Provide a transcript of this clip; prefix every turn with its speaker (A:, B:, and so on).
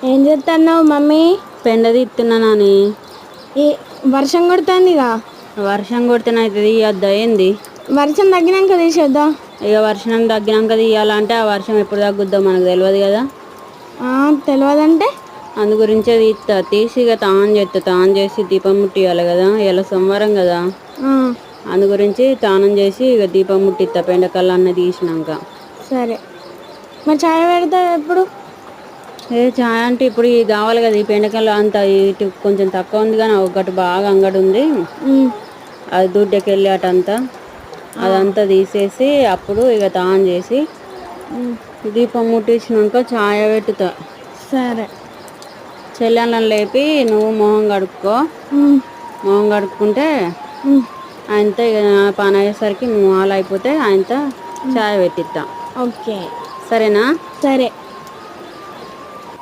A: ఏం చేస్తున్నావు మమ్మీ?
B: పెండ తీస్తున్నానని.
A: ఈ వర్షం కొడుతుందిగా.
B: వర్షం కొడితేనైతే తీయద్దా ఏంది?
A: వర్షం తగ్గినాక తీసేద్దా.
B: ఇక వర్షం తగ్గినాక తీయాలంటే ఆ వర్షం ఎప్పుడు తగ్గుద్దో మనకు తెలియదు కదా.
A: తెలియదంటే
B: అందు గురించే తీసి ఇక తానం చేసి దీపం ముట్టియాలి కదా. ఇలా సోమవారం కదా, అందు గురించి తానం చేసి ఇక దీపం ముట్టిస్తా పెండకల్లా అన్న తీసినాక.
A: సరే, మరి చాయ్ పెడతా ఎప్పుడు?
B: చాయ్ అంటే ఇప్పుడు ఇది కావాలి కదా. ఈ పెండకల్లా అంత ఇటు కొంచెం తక్కువ ఉంది కానీ ఒకటి బాగా అంగడి ఉంది, అది దుడ్డకెళ్ళి అటంతా అదంతా తీసేసి అప్పుడు ఇక తానం చేసి దీపం ముట్టించినాక ఛాయ పెట్టుతా.
A: సరే.
B: చెల్లెళ్ళని లేపి నువ్వు మొహం కడుక్కో. మొహం కడుక్కుంటే ఆయనతో ఇక పని అయ్యేసరికి నువ్వు అయిపోతే ఆయనతో ఛాయ్ పెట్టిస్తా.
A: ఓకే,
B: సరేనా?
A: సరే.